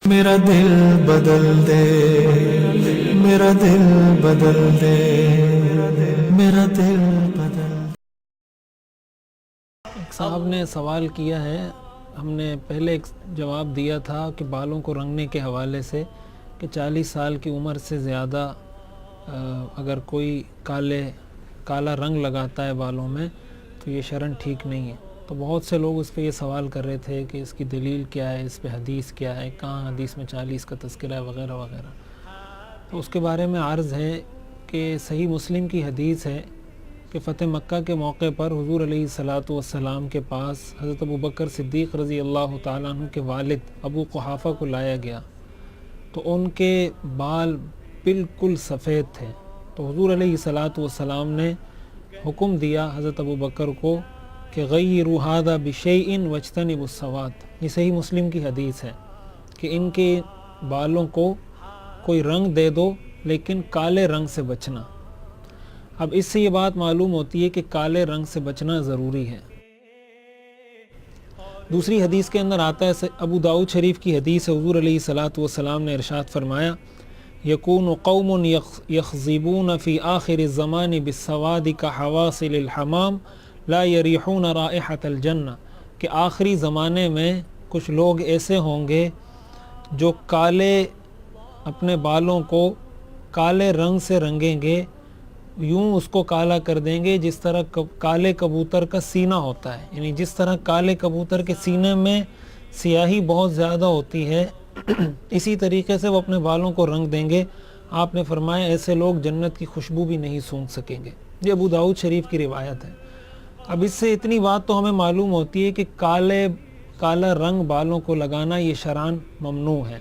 میرا دل بدل دے، میرا دل بدل دے، میرا دل بدل دے۔ ایک صاحب نے سوال کیا ہے، ہم نے پہلے ایک جواب دیا تھا کہ بالوں کو رنگنے کے حوالے سے کہ 40 سال کی عمر سے زیادہ اگر کوئی کالا رنگ لگاتا ہے بالوں میں تو یہ شرعاً ٹھیک نہیں ہے۔ تو بہت سے لوگ اس پہ یہ سوال کر رہے تھے کہ اس کی دلیل کیا ہے، اس پہ حدیث کیا ہے، کہاں حدیث میں 40 کا تذکرہ ہے وغیرہ وغیرہ۔ تو اس کے بارے میں عرض ہے کہ صحیح مسلم کی حدیث ہے کہ فتح مکہ کے موقع پر حضور علیہ السلام کے پاس حضرت ابوبکر صدیق رضی اللہ تعالیٰ عنہ کے والد ابو قحافہ کو لایا گیا تو ان کے بال بالکل سفید تھے۔ تو حضور علیہ السلام نے حکم دیا حضرت ابوبکر کو کہ غیروا ھذا بشیء واجتنبوا السواد۔ یہ صحیح مسلم کی حدیث ہے کہ ان کے بالوں کو کوئی رنگ دے دو لیکن کالے رنگ سے بچنا۔ اب اس سے یہ بات معلوم ہوتی ہے کہ کالے رنگ سے بچنا ضروری ہے۔ دوسری حدیث کے اندر آتا ہے، ابو داؤد شریف کی حدیث ہے، حضور علیہ السلام نے ارشاد فرمایا یکون قوم یخضبون فی آخر الزمان بالسواد کحواصل الحمام لا یریحون رائحۃ الجنہ، کہ آخری زمانے میں کچھ لوگ ایسے ہوں گے جو اپنے بالوں کو کالے رنگ سے رنگیں گے، یوں اس کو کالا کر دیں گے جس طرح کالے کبوتر کا سینہ ہوتا ہے، یعنی جس طرح کالے کبوتر کے سینے میں سیاہی بہت زیادہ ہوتی ہے اسی طریقے سے وہ اپنے بالوں کو رنگ دیں گے۔ آپ نے فرمایا ایسے لوگ جنت کی خوشبو بھی نہیں سونگھ سکیں گے۔ یہ ابو داؤد شریف کی روایت ہے۔ اب اس سے اتنی بات تو ہمیں معلوم ہوتی ہے کہ کالا رنگ بالوں کو لگانا یہ شرعاً ممنوع ہے،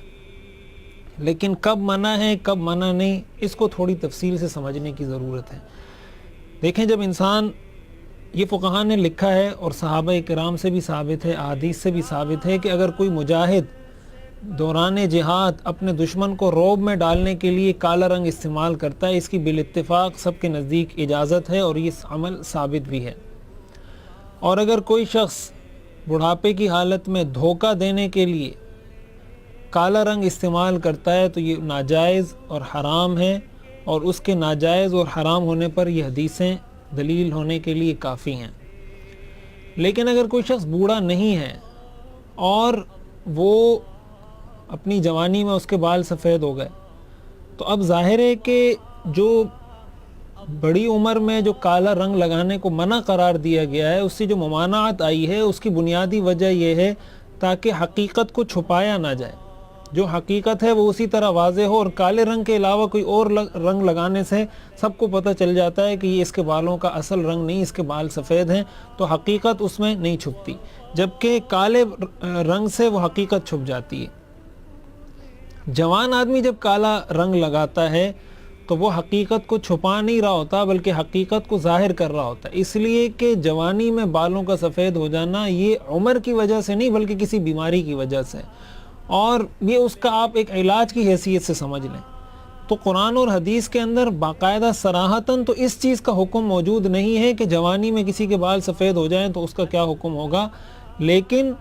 لیکن کب منع ہے کب منع نہیں، اس کو تھوڑی تفصیل سے سمجھنے کی ضرورت ہے۔ دیکھیں، جب انسان، یہ فقہاء نے لکھا ہے اور صحابہ کرام سے بھی ثابت ہے، احادیث سے بھی ثابت ہے کہ اگر کوئی مجاہد دوران جہاد اپنے دشمن کو رعب میں ڈالنے کے لیے کالا رنگ استعمال کرتا ہے، اس کی بالاتفاق سب کے نزدیک اجازت ہے اور یہ عمل ثابت بھی ہے۔ اور اگر کوئی شخص بڑھاپے کی حالت میں دھوکہ دینے کے لیے کالا رنگ استعمال کرتا ہے تو یہ ناجائز اور حرام ہے، اور اس کے ناجائز اور حرام ہونے پر یہ حدیثیں دلیل ہونے کے لیے کافی ہیں۔ لیکن اگر کوئی شخص بوڑھا نہیں ہے اور وہ اپنی جوانی میں اس کے بال سفید ہو گئے، تو اب ظاہر ہے کہ جو بڑی عمر میں جو کالا رنگ لگانے کو منع قرار دیا گیا ہے، اس سے جو ممانعت آئی ہے اس کی بنیادی وجہ یہ ہے تاکہ حقیقت کو چھپایا نہ جائے، جو حقیقت ہے وہ اسی طرح واضح ہو، اور کالے رنگ کے علاوہ کوئی اور رنگ لگانے سے سب کو پتہ چل جاتا ہے کہ یہ اس کے بالوں کا اصل رنگ نہیں، اس کے بال سفید ہیں، تو حقیقت اس میں نہیں چھپتی، جبکہ کالے رنگ سے وہ حقیقت چھپ جاتی ہے۔ جوان آدمی جب کالا رنگ لگاتا ہے تو وہ حقیقت کو چھپا نہیں رہا ہوتا بلکہ حقیقت کو ظاہر کر رہا ہوتا ہے، اس لیے کہ جوانی میں بالوں کا سفید ہو جانا یہ عمر کی وجہ سے نہیں بلکہ کسی بیماری کی وجہ سے، اور یہ اس کا آپ ایک علاج کی حیثیت سے سمجھ لیں۔ تو قرآن اور حدیث کے اندر باقاعدہ صراحتاً تو اس چیز کا حکم موجود نہیں ہے کہ جوانی میں کسی کے بال سفید ہو جائیں تو اس کا کیا حکم ہوگا، لیکن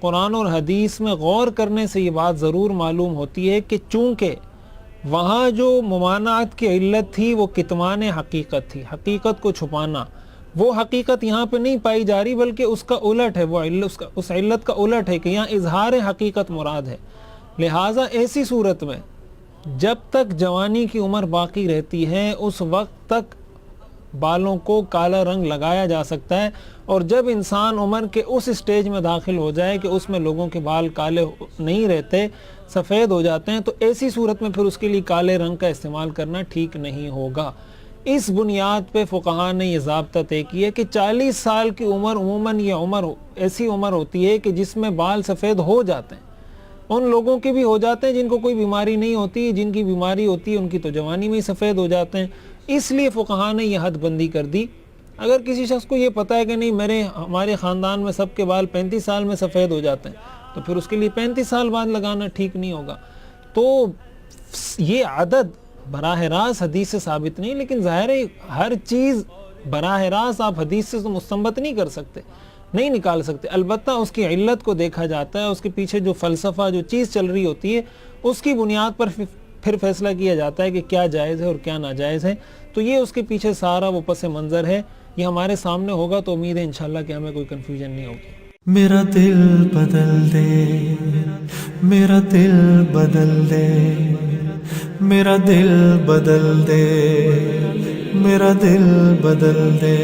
قرآن اور حدیث میں غور کرنے سے یہ بات ضرور معلوم ہوتی ہے کہ چونکہ وہاں جو ممانعت کی علت تھی وہ کتمان حقیقت تھی، حقیقت کو چھپانا، وہ حقیقت یہاں پہ نہیں پائی جا رہی بلکہ اس کا الٹ ہے، وہ اس علت کا الٹ ہے کہ یہاں اظہار حقیقت مراد ہے۔ لہٰذا ایسی صورت میں جب تک جوانی کی عمر باقی رہتی ہے اس وقت تک بالوں کو کالا رنگ لگایا جا سکتا ہے، اور جب انسان عمر کے اس سٹیج میں داخل ہو جائے کہ اس میں لوگوں کے بال کالے نہیں رہتے، سفید ہو جاتے ہیں، تو ایسی صورت میں پھر اس کے لیے کالے رنگ کا استعمال کرنا ٹھیک نہیں ہوگا۔ اس بنیاد پہ فقہاء نے یہ ضابطہ طے کیا کہ 40 سال کی عمر عموماً یہ عمر ایسی عمر ہوتی ہے کہ جس میں بال سفید ہو جاتے ہیں، ان لوگوں کے بھی ہو جاتے ہیں جن کو کوئی بیماری نہیں ہوتی، جن کی بیماری ہوتی ہے ان کی تو جوانی میں ہی سفید ہو جاتے ہیں، اس لیے فقہاء نے یہ حد بندی کر دی۔ اگر کسی شخص کو یہ پتہ ہے کہ نہیں ہمارے خاندان میں سب کے بال 35 سال میں سفید ہو جاتے ہیں تو پھر اس کے لیے 35 سال بعد لگانا ٹھیک نہیں ہوگا۔ تو یہ عدد براہ راست حدیث سے ثابت نہیں، لیکن ظاہر ہے ہر چیز براہ راست آپ حدیث سے تو مستنبط نہیں کر سکتے، نہیں نکال سکتے. البتہ اس کی علت کو دیکھا جاتا ہے, اس کے پیچھے جو فلسفہ جو چیز چل رہی ہوتی ہے اس کی بنیاد پر پھر فیصلہ کیا جاتا ہے کہ کیا جائز ہے اور کیا ناجائز ہے. تو یہ اس کے پیچھے سارا وہ پس منظر ہے, یہ ہمارے سامنے ہوگا تو امید ہے انشاءاللہ کہ ہمیں کوئی کنفیوژن نہیں ہوگی. میرا دل بدل دے, میرا دل بدل دے, میرا دل بدل دے, میرا دل بدل دے.